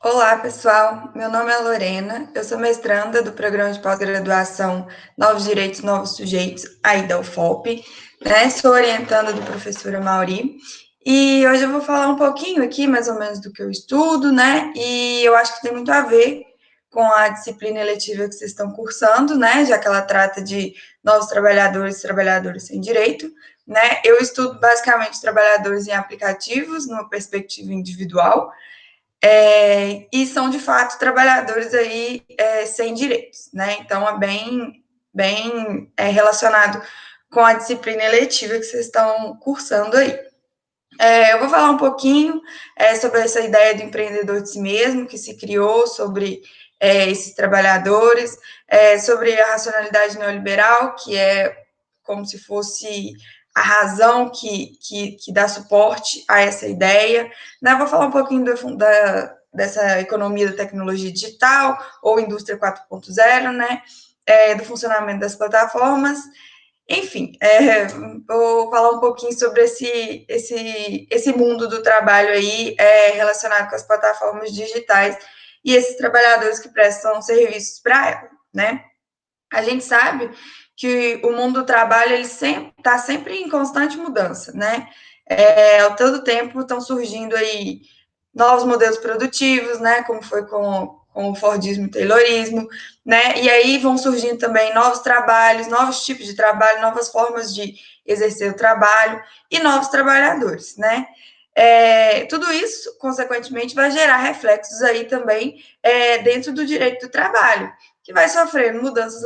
Olá, pessoal. Meu nome é Lorena, eu sou mestranda do programa de pós-graduação Novos Direitos, Novos Sujeitos, aí da UFOP, né? Sou orientanda do professor Mauri, e hoje eu vou falar um pouquinho aqui, mais ou menos, do que eu estudo, né? E eu acho que tem muito a ver com a disciplina eletiva que vocês estão cursando, né? Já que ela trata de novos trabalhadores e trabalhadoras sem direito, né? Eu estudo basicamente trabalhadores em aplicativos, numa perspectiva individual, e são de fato trabalhadores aí sem direitos, né? Então é bem relacionado com a disciplina eletiva que vocês estão cursando aí. Eu vou falar um pouquinho sobre essa ideia do empreendedor de si mesmo que se criou, sobre esses trabalhadores, sobre a racionalidade neoliberal, que é como se fosse a razão que dá suporte a essa ideia. Né? Vou falar um pouquinho dessa economia da tecnologia digital, ou indústria 4.0, né? Do funcionamento das plataformas. Enfim, vou falar um pouquinho sobre esse mundo do trabalho aí relacionado com as plataformas digitais e esses trabalhadores que prestam serviços para ela, né? A gente sabe que o mundo do trabalho ele está sempre em constante mudança, né? A todo tempo estão surgindo aí novos modelos produtivos, né? Como foi com o Fordismo e Taylorismo, né? E aí vão surgindo também novos trabalhos, novos tipos de trabalho, novas formas de exercer o trabalho e novos trabalhadores, né? Tudo isso, consequentemente, vai gerar reflexos aí também dentro do direito do trabalho, que vai sofrendo mudanças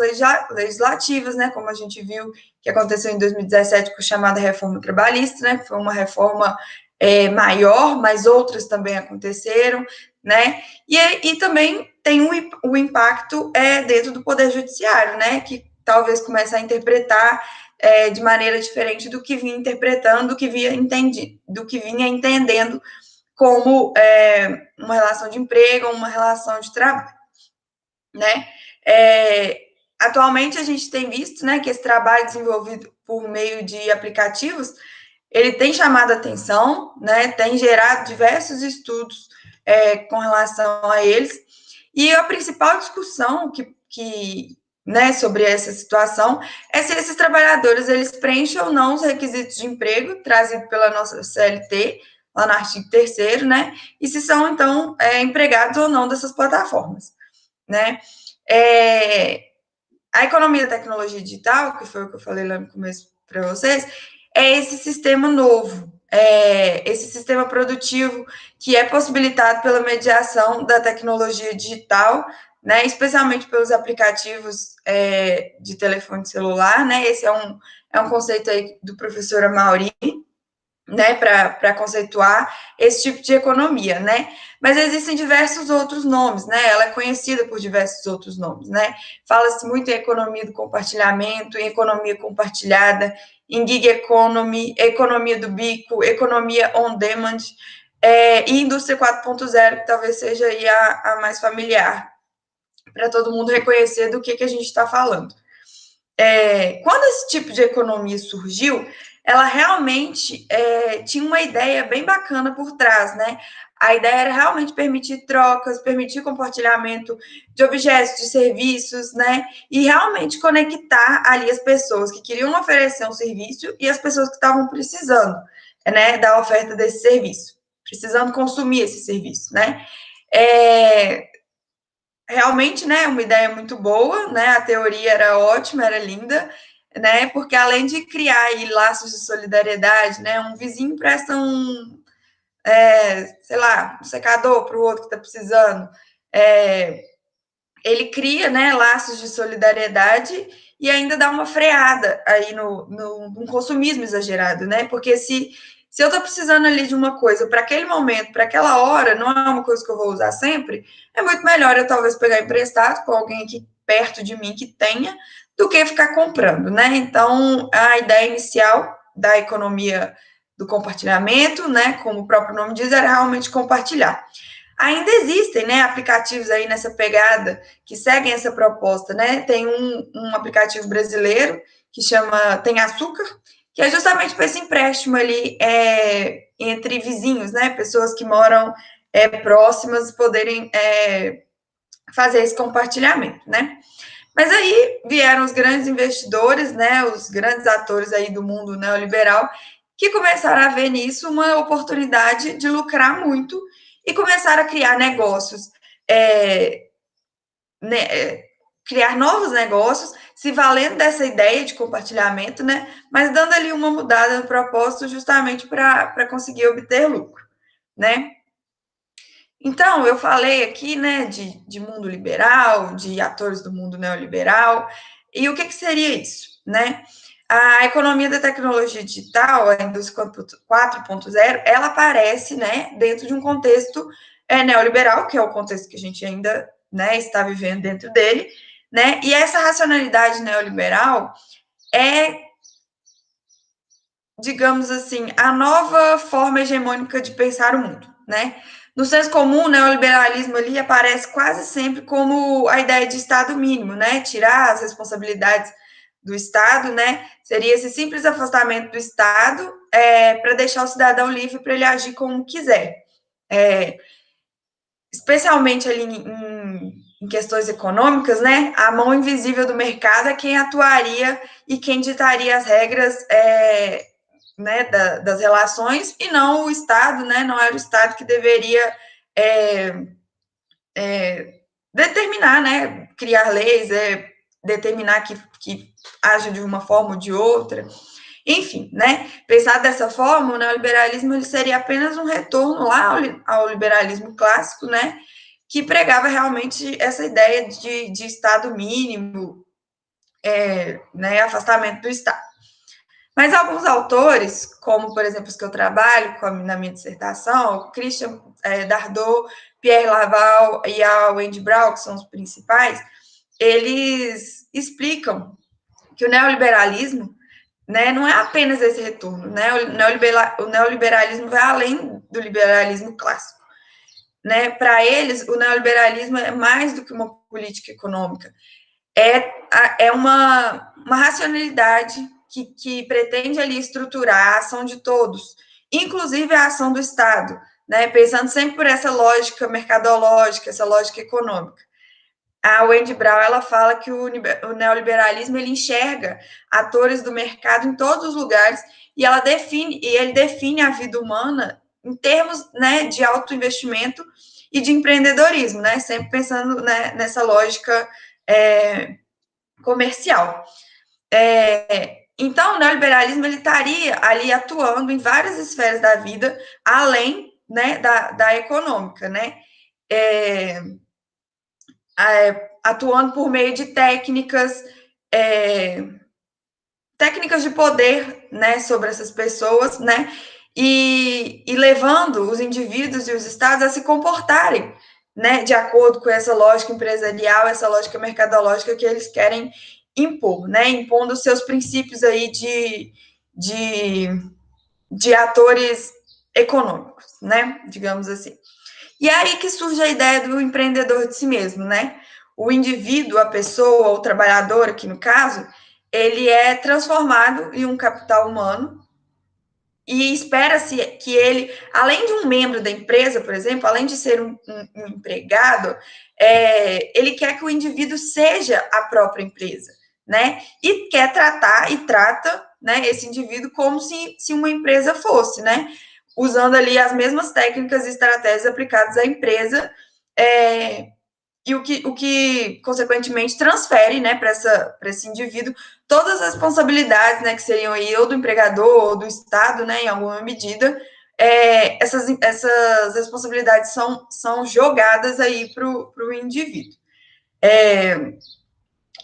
legislativas, né? Como a gente viu que aconteceu em 2017 com a chamada reforma trabalhista, né? Que foi uma reforma maior, mas outras também aconteceram, né? E também tem o impacto dentro do Poder Judiciário, né? Que talvez comece a interpretar de maneira diferente do que vinha interpretando, do que vinha entendendo como uma relação de emprego, uma relação de trabalho, né? Atualmente a gente tem visto, né, que esse trabalho desenvolvido por meio de aplicativos ele tem chamado a atenção, né, tem gerado diversos estudos com relação a eles, e a principal discussão né, sobre essa situação é se esses trabalhadores eles preenchem ou não os requisitos de emprego trazido pela nossa CLT, lá no artigo 3º, né, e se são, então, empregados ou não dessas plataformas, né. A economia da tecnologia digital, que foi o que eu falei lá no começo para vocês, é esse sistema novo, esse sistema produtivo que é possibilitado pela mediação da tecnologia digital, né, especialmente pelos aplicativos de telefone celular, né, esse é um conceito aí do professor Amaury, né, para conceituar esse tipo de economia, né? Mas existem diversos outros nomes, né? Ela é conhecida por diversos outros nomes, né? Fala-se muito em economia do compartilhamento, em economia compartilhada, em gig economy, economia do bico, economia on demand, e indústria 4.0, que talvez seja aí a mais familiar, para todo mundo reconhecer do que a gente está falando. Quando esse tipo de economia surgiu, ela realmente tinha uma ideia bem bacana por trás, né? A ideia era realmente permitir trocas, permitir compartilhamento de objetos, de serviços, né? E realmente conectar ali as pessoas que queriam oferecer um serviço e as pessoas que estavam precisando, né, da oferta desse serviço, precisando consumir esse serviço, né? Realmente, né, uma ideia muito boa, né? A teoria era ótima, era linda, né? Porque além de criar aí laços de solidariedade, né? Um vizinho presta sei lá, um secador para o outro que está precisando. Ele cria, né, laços de solidariedade e ainda dá uma freada aí no consumismo exagerado, né? Porque se eu estou precisando ali de uma coisa para aquele momento, para aquela hora, não é uma coisa que eu vou usar sempre, é muito melhor eu talvez pegar emprestado com alguém aqui perto de mim que tenha, do que ficar comprando, né? Então, a ideia inicial da economia do compartilhamento, né, como o próprio nome diz, era realmente compartilhar. Ainda existem, né, aplicativos aí nessa pegada que seguem essa proposta, né? Tem um aplicativo brasileiro que chama Tem Açúcar, que é justamente para esse empréstimo ali entre vizinhos, né? Pessoas que moram próximas poderem fazer esse compartilhamento, né? Mas aí vieram os grandes investidores, né, os grandes atores aí do mundo neoliberal, que começaram a ver nisso uma oportunidade de lucrar muito e começaram a criar negócios, criar novos negócios, se valendo dessa ideia de compartilhamento, né, mas dando ali uma mudada no propósito justamente para conseguir obter lucro, né? Então, eu falei aqui, né, de mundo liberal, de atores do mundo neoliberal, e o que seria isso, né? A economia da tecnologia digital, a indústria 4.0, ela aparece, né, dentro de um contexto neoliberal, que é o contexto que a gente ainda, né, está vivendo dentro dele, né? E essa racionalidade neoliberal é, digamos assim, a nova forma hegemônica de pensar o mundo, né? No senso comum, o neoliberalismo ali aparece quase sempre como a ideia de Estado mínimo, né? Tirar as responsabilidades do Estado, né? Seria esse simples afastamento do Estado para deixar o cidadão livre para ele agir como quiser. Especialmente ali em questões econômicas, né? A mão invisível do mercado é quem atuaria e quem ditaria as regras né, das relações, e não o Estado, né, não era o Estado que deveria determinar, né, criar leis, determinar que haja de uma forma ou de outra. Enfim, né, pensar dessa forma, o neoliberalismo ele seria apenas um retorno lá ao liberalismo clássico, né, que pregava realmente essa ideia de Estado mínimo, né, afastamento do Estado. Mas alguns autores, como, por exemplo, os que eu trabalho na minha dissertação, Christian Dardot, Pierre Laval e a Wendy Brown, que são os principais, eles explicam que o neoliberalismo, né, não é apenas esse retorno, né? O neoliberalismo vai além do liberalismo clássico. Né? Para eles, o neoliberalismo é mais do que uma política econômica, é uma racionalidade que pretende ali estruturar a ação de todos, inclusive a ação do Estado, né? Pensando sempre por essa lógica mercadológica, essa lógica econômica. A Wendy Brown ela fala que o neoliberalismo ele enxerga atores do mercado em todos os lugares e ele define a vida humana em termos, né, de alto investimento e de empreendedorismo, né? Sempre pensando, né, nessa lógica comercial. Então, o neoliberalismo ele estaria ali atuando em várias esferas da vida, além, né, da econômica, né? Atuando por meio de técnicas de poder, né, sobre essas pessoas, né, e levando os indivíduos e os estados a se comportarem, né, de acordo com essa lógica empresarial, essa lógica mercadológica que eles querem impor, né, impondo seus princípios aí de atores econômicos, né, digamos assim. E é aí que surge a ideia do empreendedor de si mesmo, né? O indivíduo, a pessoa, o trabalhador, aqui no caso, ele é transformado em um capital humano e espera-se que ele, além de um membro da empresa, por exemplo, além de ser um empregado, ele quer que o indivíduo seja a própria empresa, né? E quer tratar e trata, né, esse indivíduo como se uma empresa fosse, né? Usando ali as mesmas técnicas e estratégias aplicadas à empresa, e o que consequentemente transfere, né, para esse indivíduo todas as responsabilidades, né, que seriam aí ou do empregador ou do Estado, né, em alguma medida, essas responsabilidades são jogadas aí para o indivíduo.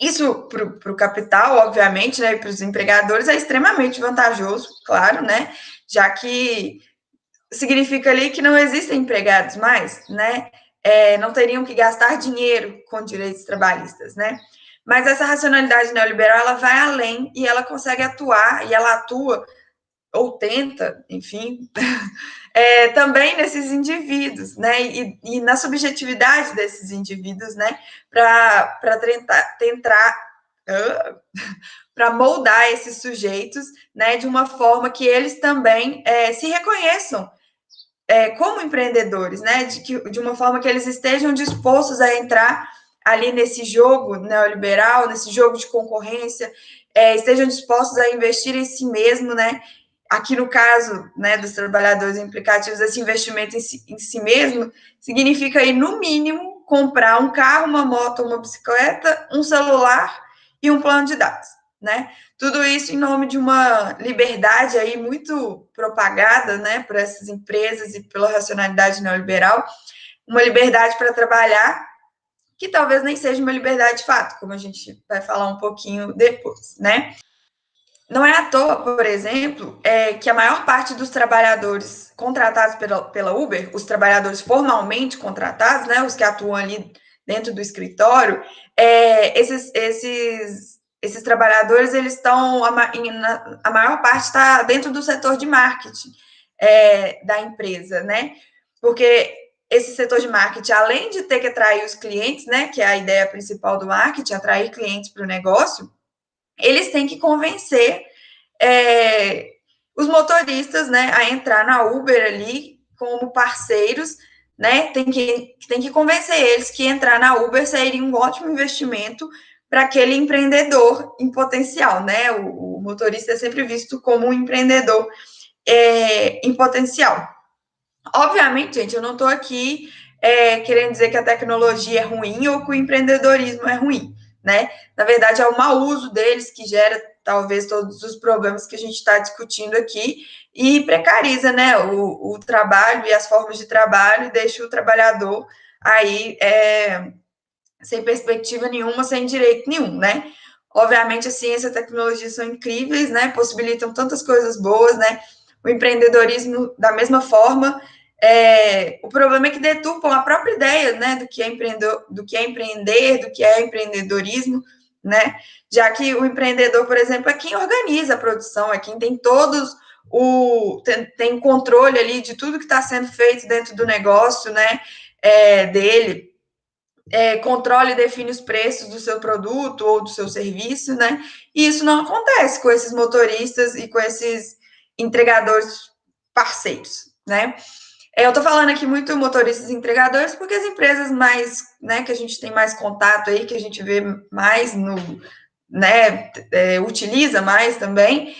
Isso para o capital, obviamente, né, e para os empregadores é extremamente vantajoso, claro, né, já que significa ali que não existem empregados mais, né? Não teriam que gastar dinheiro com direitos trabalhistas, né? Mas essa racionalidade neoliberal, ela vai além e ela consegue atuar, e ela atua, ou tenta, enfim, também nesses indivíduos, né? E na subjetividade desses indivíduos, né? Para tentar para moldar esses sujeitos, né? De uma forma que eles também se reconheçam como empreendedores, né? De uma forma que eles estejam dispostos a entrar ali nesse jogo neoliberal, nesse jogo de concorrência, estejam dispostos a investir em si mesmo, né? Aqui no caso, né, dos trabalhadores implicativos, esse investimento em si mesmo significa aí, no mínimo, comprar um carro, uma moto, uma bicicleta, um celular e um plano de dados, né? Tudo isso em nome de uma liberdade aí muito propagada, né, por essas empresas e pela racionalidade neoliberal, uma liberdade para trabalhar que talvez nem seja uma liberdade de fato, como a gente vai falar um pouquinho depois, né? Não é à toa, por exemplo, que a maior parte dos trabalhadores contratados pela Uber, os trabalhadores formalmente contratados, né, os que atuam ali dentro do escritório, esses trabalhadores, eles estão, a maior parte está dentro do setor de marketing da empresa, né? Porque esse setor de marketing, além de ter que atrair os clientes, né, que é a ideia principal do marketing, atrair clientes para o negócio, eles têm que convencer os motoristas, né, a entrar na Uber ali como parceiros, né, tem que convencer eles que entrar na Uber seria um ótimo investimento para aquele empreendedor em potencial, né, o motorista é sempre visto como um empreendedor em potencial. Obviamente, gente, eu não estou aqui querendo dizer que a tecnologia é ruim ou que o empreendedorismo é ruim, né? Na verdade, é o mau uso deles que gera talvez todos os problemas que a gente está discutindo aqui e precariza, né, o trabalho e as formas de trabalho e deixa o trabalhador aí sem perspectiva nenhuma, sem direito nenhum, né? Obviamente, a ciência e a tecnologia são incríveis, né? Possibilitam tantas coisas boas, né? O empreendedorismo, da mesma forma, o problema é que deturpam a própria ideia, né? Do que é empreender, do que é empreendedorismo, né? Já que o empreendedor, por exemplo, é quem organiza a produção, é quem tem tem controle ali de tudo que está sendo feito dentro do negócio, né? Dele. Controla e define os preços do seu produto ou do seu serviço, né? E isso não acontece com esses motoristas e com esses entregadores parceiros, né? Eu estou falando aqui muito motoristas e entregadores porque as empresas mais, né, que a gente tem mais contato aí, que a gente vê mais né, utiliza mais também,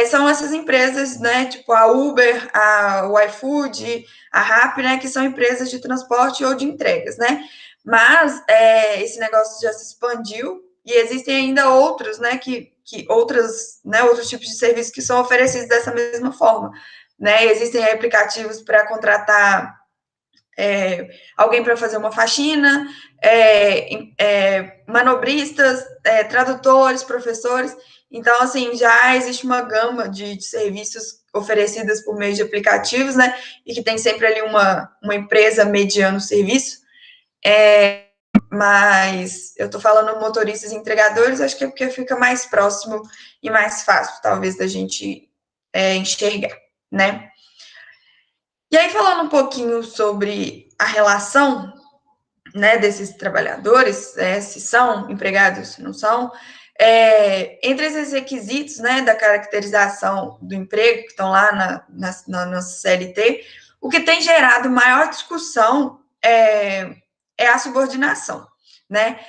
são essas empresas, né, tipo a Uber, o iFood, a Rappi, né, que são empresas de transporte ou de entregas, né? Mas esse negócio já se expandiu e existem ainda outros, né, outros tipos de serviços que são oferecidos dessa mesma forma, né? Existem aplicativos para contratar alguém para fazer uma faxina, manobristas, tradutores, professores. Então, assim, já existe uma gama de serviços oferecidas por meio de aplicativos, né? E que tem sempre ali uma empresa mediando o serviço. Mas eu estou falando motoristas e entregadores, acho que é porque fica mais próximo e mais fácil, talvez, da gente enxergar, né? E aí, falando um pouquinho sobre a relação, né, desses trabalhadores, se são empregados, se não são, entre esses requisitos, né, da caracterização do emprego, que estão lá na nossa CLT, o que tem gerado maior discussão é a subordinação, né?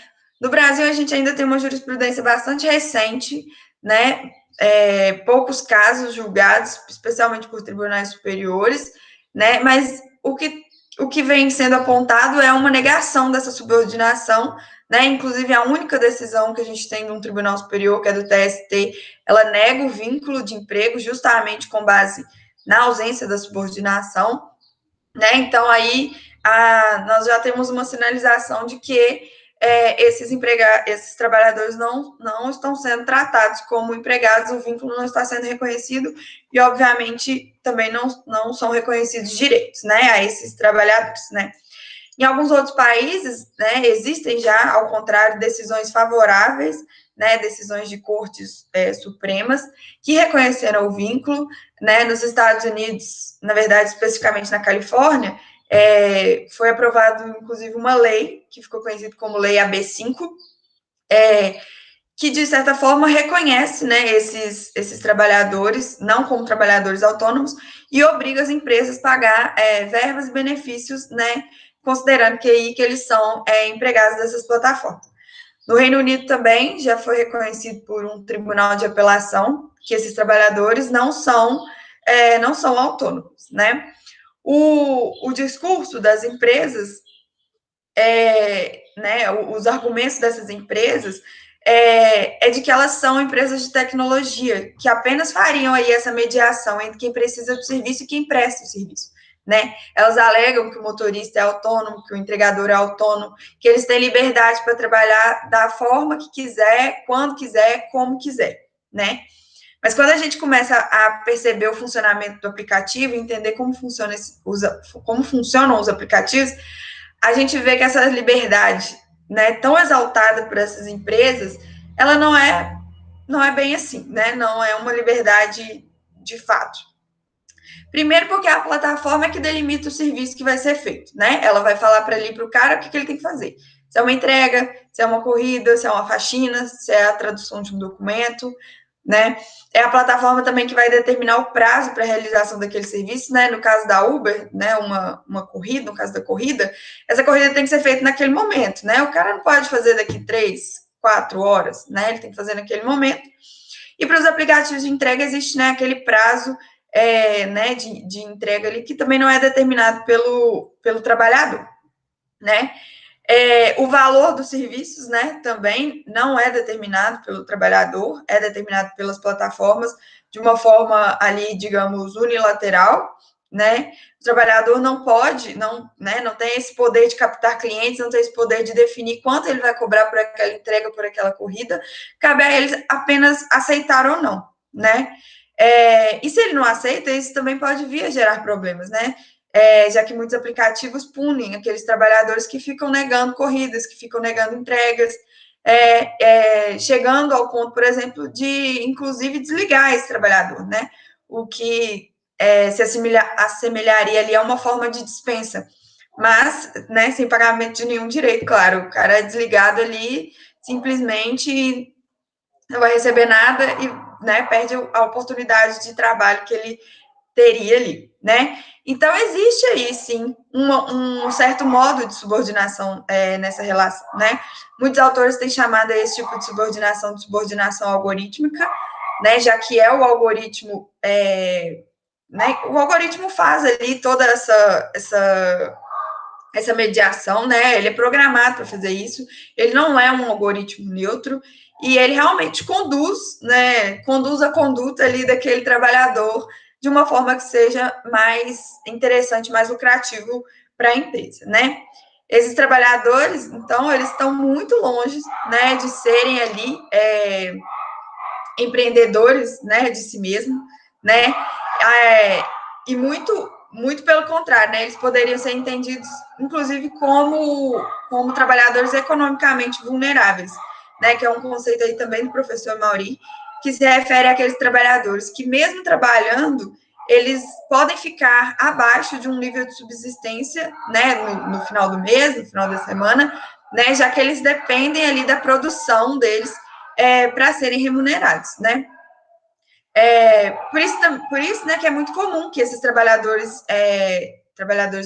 No Brasil, a gente ainda tem uma jurisprudência bastante recente, né? Poucos casos julgados, especialmente por tribunais superiores, né? Mas o que vem sendo apontado é uma negação dessa subordinação, né? Inclusive, a única decisão que a gente tem de um tribunal superior, que é do TST, ela nega o vínculo de emprego justamente com base na ausência da subordinação, né? Então, aí, nós já temos uma sinalização de que esses trabalhadores não estão sendo tratados como empregados, o vínculo não está sendo reconhecido e, obviamente, também não são reconhecidos direitos, né, a esses trabalhadores, né. Em alguns outros países, né, existem já, ao contrário, decisões favoráveis, né, decisões de cortes supremas que reconheceram o vínculo, né, nos Estados Unidos, na verdade, especificamente na Califórnia, foi aprovado, inclusive, uma lei, que ficou conhecida como Lei AB5, que, de certa forma, reconhece, né, esses trabalhadores, não como trabalhadores autônomos, e obriga as empresas a pagar verbas e benefícios, né, considerando que aí que eles são empregados dessas plataformas. No Reino Unido também já foi reconhecido por um tribunal de apelação que esses trabalhadores não são autônomos, né? O discurso das empresas, né, os argumentos dessas empresas de que elas são empresas de tecnologia, que apenas fariam aí essa mediação entre quem precisa do serviço e quem presta o serviço, né? Elas alegam que o motorista é autônomo, que o entregador é autônomo, que eles têm liberdade para trabalhar da forma que quiser, quando quiser, como quiser, né? Mas quando a gente começa a perceber o funcionamento do aplicativo, entender como funcionam os aplicativos, a gente vê que essa liberdade, né, tão exaltada por essas empresas, ela não é bem assim, né? Não é uma liberdade de fato. Primeiro porque a plataforma é que delimita o serviço que vai ser feito, né? Ela vai falar para o cara o que ele tem que fazer. Se é uma entrega, se é uma corrida, se é uma faxina, se é a tradução de um documento, né? É a plataforma também que vai determinar o prazo para a realização daquele serviço, né? No caso da Uber, né? Uma corrida, no caso da corrida, essa corrida tem que ser feita naquele momento, né? O cara não pode fazer daqui 3, 4 horas, né? Ele tem que fazer naquele momento. E para os aplicativos de entrega existe, né, aquele prazo né, de entrega ali que também não é determinado pelo trabalhador, né? O valor dos serviços, né, também não é determinado pelo trabalhador, é determinado pelas plataformas de uma forma ali, digamos, unilateral, né? O trabalhador não pode, né, não tem esse poder de captar clientes, não tem esse poder de definir quanto ele vai cobrar por aquela entrega, por aquela corrida, cabe a eles apenas aceitar ou não, né? E se ele não aceita, isso também pode vir a gerar problemas, né? Já que muitos aplicativos punem aqueles trabalhadores que ficam negando corridas, que ficam negando entregas, chegando ao ponto, por exemplo, de, inclusive, desligar esse trabalhador, né? O que se assemelharia ali a uma forma de dispensa, mas, né, sem pagamento de nenhum direito, claro, o cara é desligado ali, simplesmente não vai receber nada e, né, perde a oportunidade de trabalho que ele teria ali, né? Então, existe aí, sim, um certo modo de subordinação nessa relação, né? Muitos autores têm chamado esse tipo de subordinação algorítmica, né? Já que é o algoritmo, né? O algoritmo faz ali toda essa mediação, né? Ele é programado para fazer isso, ele não é um algoritmo neutro, e ele realmente conduz a conduta ali daquele trabalhador de uma forma que seja mais interessante, mais lucrativo para a empresa, né? Esses trabalhadores, então, eles estão muito longe, né, de serem ali empreendedores, né, de si mesmo, né? E muito pelo contrário, né? Eles poderiam ser entendidos, inclusive, como trabalhadores economicamente vulneráveis, né? Que é um conceito aí também do professor Mauri, que se refere àqueles trabalhadores que, mesmo trabalhando, eles podem ficar abaixo de um nível de subsistência, né? No final do mês, no final da semana, né? Já que eles dependem ali da produção deles para serem remunerados, né? Por isso, né, que é muito comum que esses trabalhadores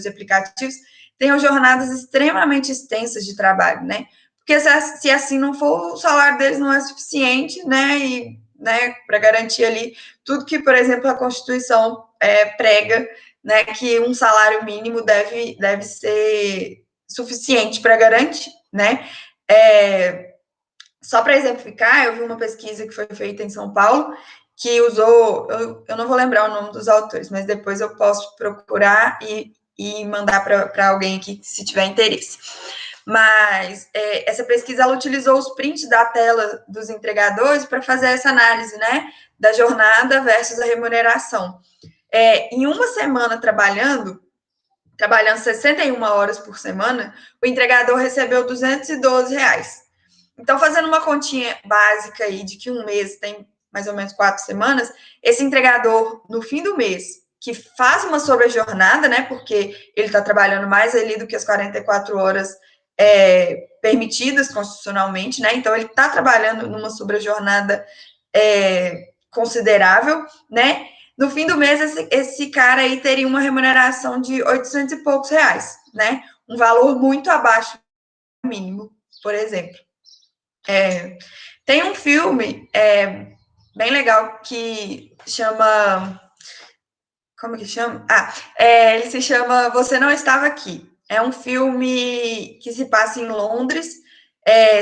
de aplicativos tenham jornadas extremamente extensas de trabalho, né? Porque se assim não for, o salário deles não é suficiente, né? E, né, para garantir ali tudo que, por exemplo, a Constituição prega, né, que um salário mínimo deve ser suficiente para garantir, né? Só para exemplificar, eu vi uma pesquisa que foi feita em São Paulo, que usou, eu não vou lembrar o nome dos autores, mas depois eu posso procurar e mandar para alguém aqui, se tiver interesse. Mas essa pesquisa, ela utilizou os prints da tela dos entregadores para fazer essa análise, né, da jornada versus a remuneração. Em uma semana trabalhando 61 horas por semana, o entregador recebeu R$ 212. Então, fazendo uma continha básica aí de que um mês tem mais ou menos 4 semanas, esse entregador, no fim do mês, que faz uma sobrejornada, né, porque ele está trabalhando mais ali do que as 44 horas permitidas constitucionalmente, né, então ele está trabalhando numa sobrejornada considerável, né, no fim do mês, esse cara aí teria uma remuneração de 800 e poucos reais, né? Um valor muito abaixo do mínimo, por exemplo. Tem um filme bem legal que chama... Como que chama? Ele se chama Você Não Estava Aqui. É um filme que se passa em Londres,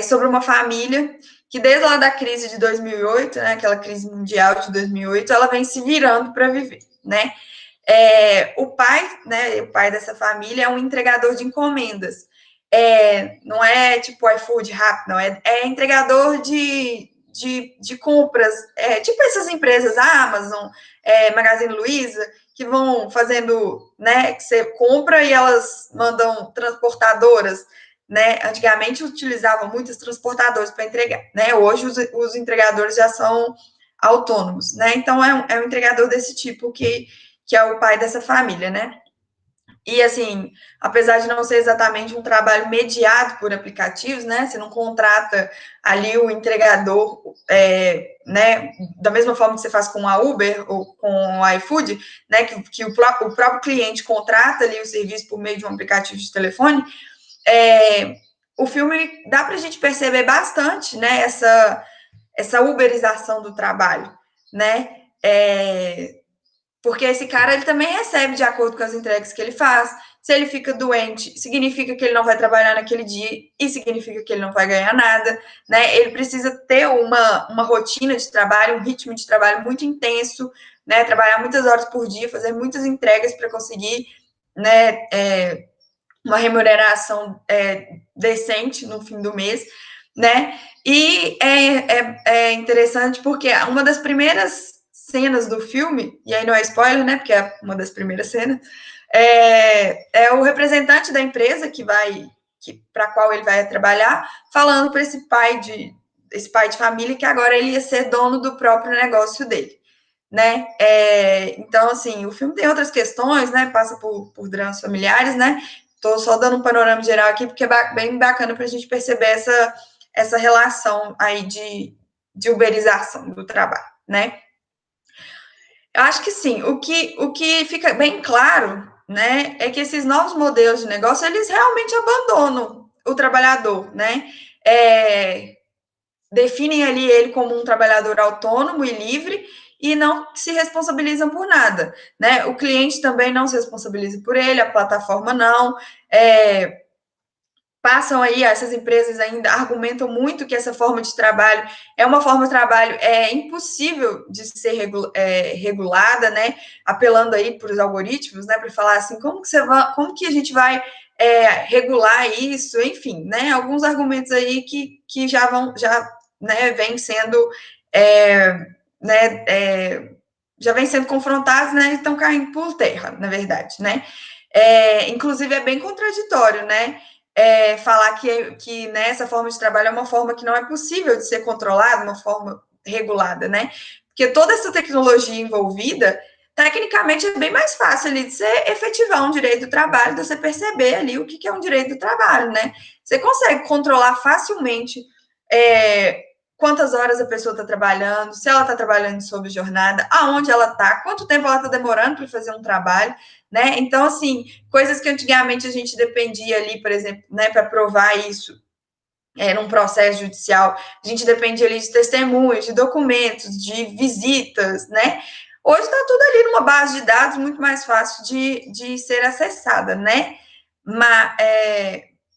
sobre uma família que desde lá da crise de 2008, né, aquela crise mundial de 2008, ela vem se virando para viver, né? O pai dessa família é um entregador de encomendas. Não é tipo iFood rápido, não. É entregador de compras. Tipo essas empresas, a Amazon, Magazine Luiza, que vão fazendo, né? Que você compra e elas mandam transportadoras. Né? Antigamente utilizavam muitos transportadores para entregar. Né? Hoje os entregadores já são autônomos. Né? Então é um entregador desse tipo que é o pai dessa família, né? E, assim, apesar de não ser exatamente um trabalho mediado por aplicativos, né? Você não contrata ali o entregador, né? Da mesma forma que você faz com a Uber ou com o iFood, né? Que o próprio cliente contrata ali o serviço por meio de um aplicativo de telefone. O filme dá para a gente perceber bastante, né? Essa uberização do trabalho, né? Porque esse cara, ele também recebe de acordo com as entregas que ele faz. Se ele fica doente, significa que ele não vai trabalhar naquele dia e significa que ele não vai ganhar nada, né? Ele precisa ter uma rotina de trabalho, um ritmo de trabalho muito intenso, né? Trabalhar muitas horas por dia, fazer muitas entregas para conseguir, né, uma remuneração decente no fim do mês, né? E é interessante porque uma das primeiras cenas do filme, e aí não é spoiler, né? Porque é uma das primeiras cenas, é o representante da empresa para qual ele vai trabalhar, falando para esse pai de família que agora ele ia ser dono do próprio negócio dele, né? Então, assim, o filme tem outras questões, né? Passa por dramas familiares, né? Estou só dando um panorama geral aqui, porque é bem bacana para a gente perceber essa relação aí de uberização do trabalho, né? Eu acho que sim. O que fica bem claro, né, é que esses novos modelos de negócio, eles realmente abandonam o trabalhador, né? Definem ali ele como um trabalhador autônomo e livre e não se responsabilizam por nada, né? O cliente também não se responsabiliza por ele, a plataforma não. Passam aí, essas empresas ainda argumentam muito que essa forma de trabalho é uma forma de trabalho impossível de ser regulada, né? Apelando aí para os algoritmos, né? Para falar assim, como que a gente vai regular isso? Enfim, né? Alguns argumentos aí que já né, vêm sendo já vêm sendo confrontados, né? E estão caindo por terra, na verdade, né? Inclusive é bem contraditório, né? Falar que né, essa forma de trabalho é uma forma que não é possível de ser controlada, uma forma regulada, né? Porque toda essa tecnologia envolvida, tecnicamente, é bem mais fácil ali de você efetivar um direito do trabalho, de você perceber ali o que é um direito do trabalho, né? Você consegue controlar facilmente quantas horas a pessoa está trabalhando, se ela está trabalhando sob jornada, aonde ela está, quanto tempo ela está demorando para fazer um trabalho, né? Então, assim, coisas que antigamente a gente dependia ali, por exemplo, né, para provar isso num processo judicial, a gente dependia ali de testemunhos, de documentos, de visitas, né? Hoje está tudo ali numa base de dados muito mais fácil de ser acessada, né?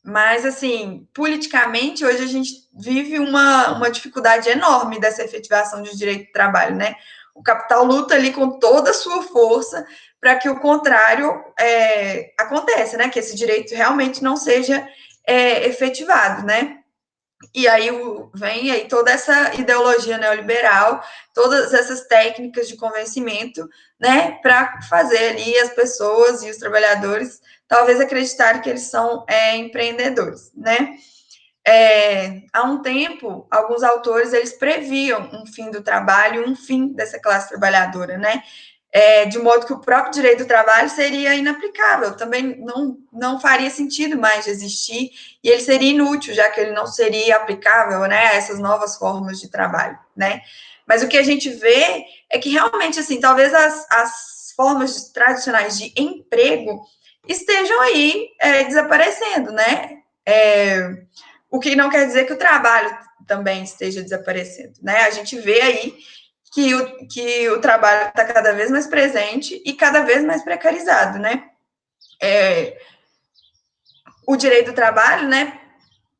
Mas, assim, politicamente, hoje a gente vive uma dificuldade enorme dessa efetivação de direito do trabalho, né? O capital luta ali com toda a sua força para que o contrário aconteça, né? Que esse direito realmente não seja efetivado, né? E aí vem aí toda essa ideologia neoliberal, todas essas técnicas de convencimento, né, para fazer ali as pessoas e os trabalhadores talvez acreditarem que eles são empreendedores, né? Há um tempo, alguns autores eles previam um fim do trabalho, um fim dessa classe trabalhadora, né? De modo que o próprio direito do trabalho seria inaplicável, também não faria sentido mais de existir, e ele seria inútil, já que ele não seria aplicável, né, a essas novas formas de trabalho, né? Mas o que a gente vê é que realmente, assim, talvez as formas tradicionais de emprego estejam aí desaparecendo, né? O que não quer dizer que o trabalho também esteja desaparecendo, né? A gente vê aí que o trabalho está cada vez mais presente e cada vez mais precarizado, né? O direito do trabalho, né?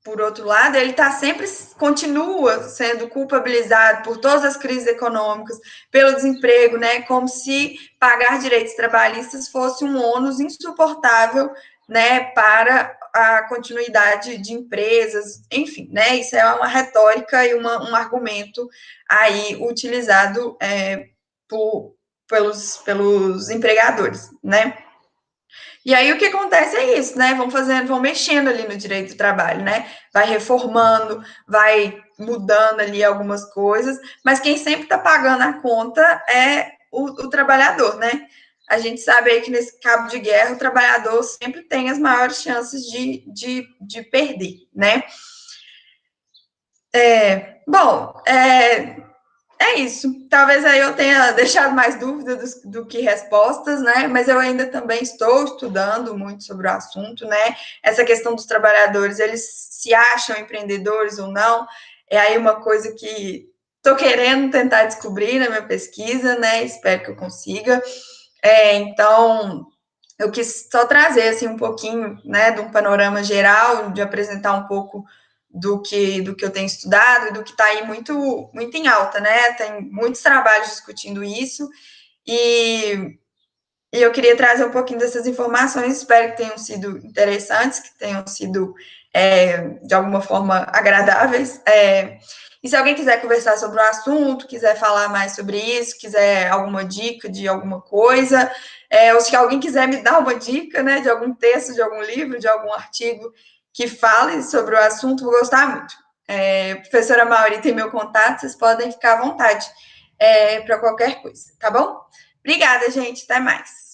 Por outro lado, ele está sempre, continua sendo culpabilizado por todas as crises econômicas, pelo desemprego, né? Como se pagar direitos trabalhistas fosse um ônus insuportável, né? Para a continuidade de empresas, enfim, né? Isso é uma retórica e um argumento aí utilizado pelos empregadores, né? E aí o que acontece é isso, né? Vão mexendo ali no direito do trabalho, né? Vai reformando, vai mudando ali algumas coisas, mas quem sempre está pagando a conta é o trabalhador, né? A gente sabe aí que nesse cabo de guerra o trabalhador sempre tem as maiores chances de perder, né? É isso. Talvez aí eu tenha deixado mais dúvidas do que respostas, né? Mas eu ainda também estou estudando muito sobre o assunto, né? Essa questão dos trabalhadores, eles se acham empreendedores ou não, é aí uma coisa que estou querendo tentar descobrir na minha pesquisa, né? Espero que eu consiga. Então, eu quis só trazer assim um pouquinho, né, de um panorama geral, de apresentar um pouco do que eu tenho estudado e do que está aí muito em alta, né? Tem muitos trabalhos discutindo isso e eu queria trazer um pouquinho dessas informações. Espero que tenham sido interessantes, que tenham sido de alguma forma agradáveis. E se alguém quiser conversar sobre o assunto, quiser falar mais sobre isso, quiser alguma dica de alguma coisa, ou se alguém quiser me dar uma dica, né, de algum texto, de algum livro, de algum artigo que fale sobre o assunto, vou gostar muito. Professora Mauri tem meu contato, vocês podem ficar à vontade para qualquer coisa, tá bom? Obrigada, gente. Até mais.